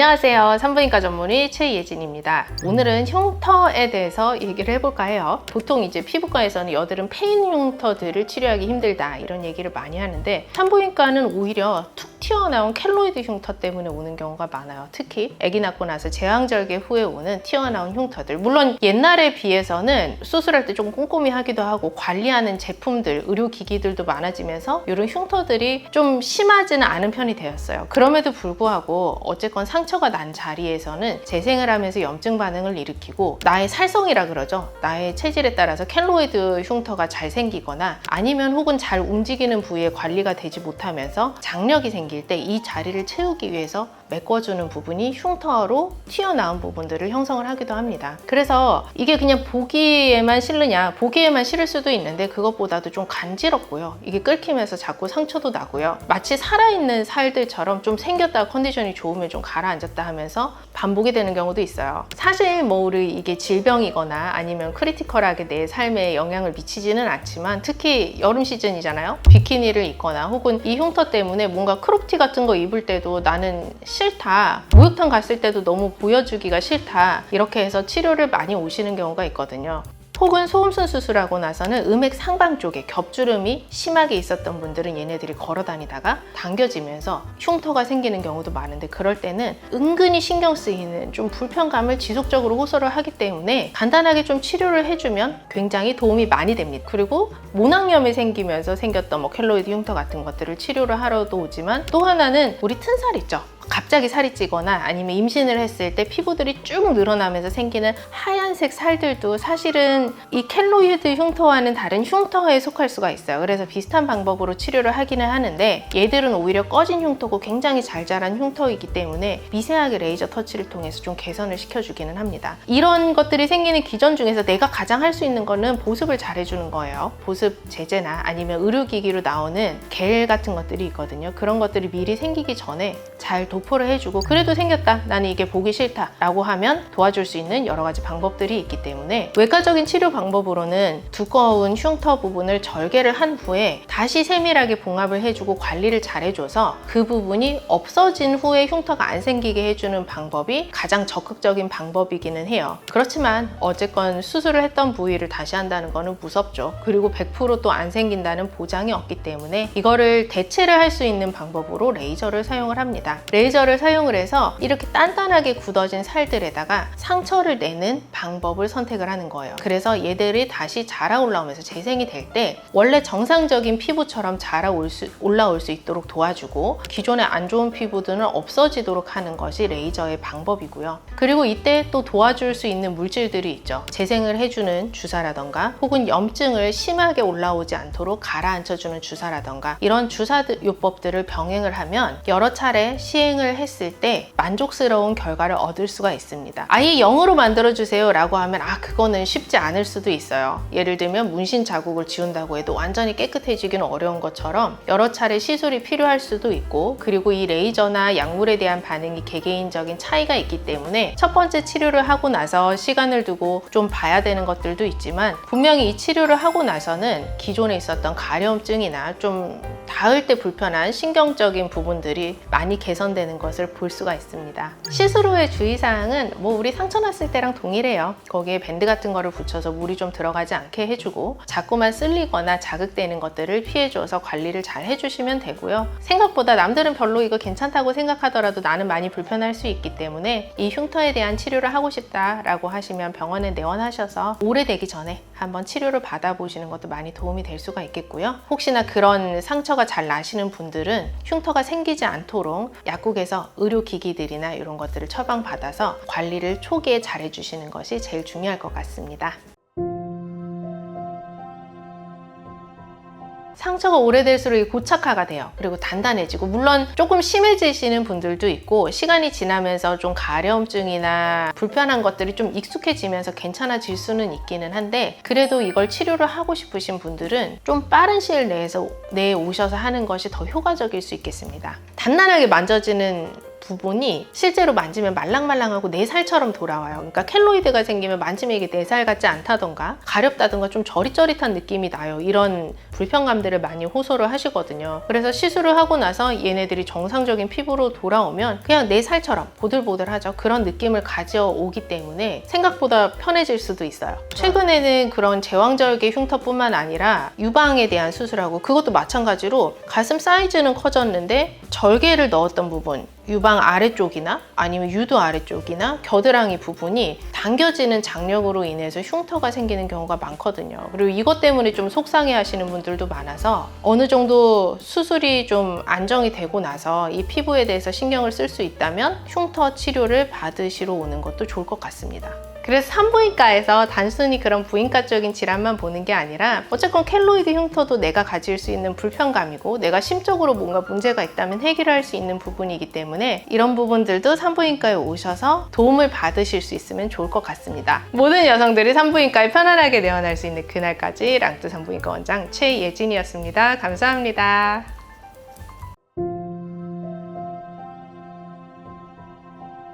안녕하세요. 산부인과 전문의 최예진입니다. 오늘은 흉터에 대해서 얘기를 해볼까 해요. 보통 이제 피부과에서는 여드름 페인 흉터들을 치료하기 힘들다 이런 얘기를 많이 하는데, 산부인과는 오히려 툭 튀어나온 켈로이드 흉터 때문에 오는 경우가 많아요. 특히 아기 낳고 나서 제왕절개 후에 오는 튀어나온 흉터들, 물론 옛날에 비해서는 수술할 때 좀 꼼꼼히 하기도 하고 관리하는 제품들, 의료기기들도 많아지면서 이런 흉터들이 좀 심하지는 않은 편이 되었어요. 그럼에도 불구하고 어쨌건 상처가 난 자리에서는 재생을 하면서 염증 반응을 일으키고, 나의 살성이라 그러죠. 나의 체질에 따라서 켈로이드 흉터가 잘 생기거나 아니면 혹은 잘 움직이는 부위에 관리가 되지 못하면서 장력이 생길 때 이 자리를 채우기 위해서 메꿔주는 부분이 흉터로 튀어나온 부분들을 형성을 하기도 합니다. 그래서 이게 그냥 보기에만 싫느냐, 보기에만 싫을 수도 있는데 그것보다도 좀 간지럽고요. 이게 끓기면서 자꾸 상처도 나고요. 마치 살아있는 살들처럼 좀 생겼다가 컨디션이 좋으면 좀 가라앉았다 하면서 반복이 되는 경우도 있어요. 사실 뭐 우리 이게 질병이거나 아니면 크리티컬하게 내 삶에 영향을 미치지는 않지만, 특히 여름 시즌이잖아요. 비키니를 입거나 혹은 이 흉터 때문에 뭔가 크롭티 같은 거 입을 때도 나는 싫다, 목욕탕 갔을 때도 너무 보여주기가 싫다, 이렇게 해서 치료를 많이 오시는 경우가 있거든요. 혹은 소음순 수술하고 나서는 음액 상방 쪽에 겹주름이 심하게 있었던 분들은 얘네들이 걸어 다니다가 당겨지면서 흉터가 생기는 경우도 많은데, 그럴 때는 은근히 신경 쓰이는 좀 불편감을 지속적으로 호소를 하기 때문에 간단하게 좀 치료를 해주면 굉장히 도움이 많이 됩니다. 그리고 모낭염이 생기면서 생겼던 뭐 켈로이드 흉터 같은 것들을 치료를 하러도 오지만, 또 하나는 우리 튼살 있죠. 갑자기 살이 찌거나 아니면 임신을 했을 때 피부들이 쭉 늘어나면서 생기는 하얀색 살들도 사실은 이 켈로이드 흉터와는 다른 흉터에 속할 수가 있어요. 그래서 비슷한 방법으로 치료를 하기는 하는데, 얘들은 오히려 꺼진 흉터고 굉장히 잘 자란 흉터이기 때문에 미세하게 레이저 터치를 통해서 좀 개선을 시켜주기는 합니다. 이런 것들이 생기는 기전 중에서 내가 가장 할 수 있는 거는 보습을 잘 해주는 거예요. 보습 제제나 아니면 의료기기로 나오는 겔 같은 것들이 있거든요. 그런 것들이 미리 생기기 전에 잘 도포를 해주고, 그래도 생겼다, 나는 이게 보기 싫다 라고 하면 도와줄 수 있는 여러 가지 방법들이 있기 때문에, 외과적인 치료 방법으로는 두꺼운 흉터 부분을 절개를 한 후에 다시 세밀하게 봉합을 해주고 관리를 잘 해줘서 그 부분이 없어진 후에 흉터가 안 생기게 해주는 방법이 가장 적극적인 방법이기는 해요. 그렇지만 어쨌건 수술을 했던 부위를 다시 한다는 거는 무섭죠. 그리고 100% 또 안 생긴다는 보장이 없기 때문에 이거를 대체를 할 수 있는 방법으로 레이저를 사용을 합니다. 레이저를 사용을 해서 이렇게 단단하게 굳어진 살들에다가 상처를 내는 방법을 선택을 하는 거예요. 그래서 얘들이 다시 자라 올라오면서 재생이 될 때 원래 정상적인 피부처럼 올라올 수 있도록 도와주고, 기존의 안 좋은 피부들은 없어지도록 하는 것이 레이저의 방법이고요. 그리고 이때 또 도와줄 수 있는 물질들이 있죠. 재생을 해주는 주사라던가 혹은 염증을 심하게 올라오지 않도록 가라앉혀주는 주사라던가, 이런 주사요법들을 병행을 하면 여러 차례 시행을 했을 때 만족스러운 결과를 얻을 수가 있습니다. 아예 0으로 만들어주세요 라고 하면 그거는 쉽지 않을 수도 있어요. 예를 들면 문신 자국을 지운다고 해도 완전히 깨끗해지기는 어려운 것처럼 여러 차례 시술이 필요할 수도 있고, 그리고 이 레이저나 약물에 대한 반응이 개개인적인 차이가 있기 때문에 첫 번째 치료를 하고 나서 시간을 두고 좀 봐야 되는 것들도 있지만, 분명히 이 치료를 하고 나서는 기존에 있었던 가려움증이나 좀 닿을 때 불편한 신경적인 부분들이 많이 개선되는 것을 볼 수가 있습니다. 시술 후의 주의사항은 뭐 우리 상처 났을 때랑 동일해요. 거기에 밴드 같은 거를 붙여서 물이 좀 들어가지 않게 해주고, 자꾸만 쓸리거나 자극되는 것들을 피해줘서 관리를 잘 해주시면 되고요. 생각보다 남들은 별로 이거 괜찮다고 생각하더라도 나는 많이 불편할 수 있기 때문에 이 흉터에 대한 치료를 하고 싶다라고 하시면 병원에 내원하셔서 오래되기 전에 한번 치료를 받아보시는 것도 많이 도움이 될 수가 있겠고요. 혹시나 그런 상처가 잘 나시는 분들은 흉터가 생기지 않도록 약국에서 의료기기들이나 이런 것들을 처방받아서 관리를 초기에 잘 해주시는 것이 제일 중요할 것 같습니다. 상처가 오래될수록 고착화가 돼요. 그리고 단단해지고, 물론 조금 심해지시는 분들도 있고, 시간이 지나면서 좀 가려움증이나 불편한 것들이 좀 익숙해지면서 괜찮아질 수는 있기는 한데, 그래도 이걸 치료를 하고 싶으신 분들은 좀 빠른 시일 내에 오셔서 하는 것이 더 효과적일 수 있겠습니다. 단단하게 만져지는 부분이 실제로 만지면 말랑말랑하고 내 살처럼 돌아와요. 그러니까 켈로이드가 생기면 만지면 이게 내 살 같지 않다던가 가렵다던가 좀 저릿저릿한 느낌이 나요. 이런 불편감들을 많이 호소를 하시거든요. 그래서 시술을 하고 나서 얘네들이 정상적인 피부로 돌아오면 그냥 내 살처럼 보들보들하죠. 그런 느낌을 가져오기 때문에 생각보다 편해질 수도 있어요. 최근에는 그런 제왕절개 흉터뿐만 아니라 유방에 대한 수술하고 그것도 마찬가지로 가슴 사이즈는 커졌는데 절개를 넣었던 부분, 유방 아래쪽이나 아니면 유두 아래쪽이나 겨드랑이 부분이 당겨지는 장력으로 인해서 흉터가 생기는 경우가 많거든요. 그리고 이것 때문에 좀 속상해 하시는 분들도 많아서 어느 정도 수술이 좀 안정이 되고 나서 이 피부에 대해서 신경을 쓸 수 있다면 흉터 치료를 받으시러 오는 것도 좋을 것 같습니다. 그래서 산부인과에서 단순히 그런 부인과적인 질환만 보는 게 아니라 어쨌건 켈로이드 흉터도 내가 가질 수 있는 불편감이고 내가 심적으로 뭔가 문제가 있다면 해결할 수 있는 부분이기 때문에 이런 부분들도 산부인과에 오셔서 도움을 받으실 수 있으면 좋을 것 같습니다. 모든 여성들이 산부인과에 편안하게 내원할 수 있는 그날까지 랑뚜 산부인과 원장 최예진이었습니다. 감사합니다.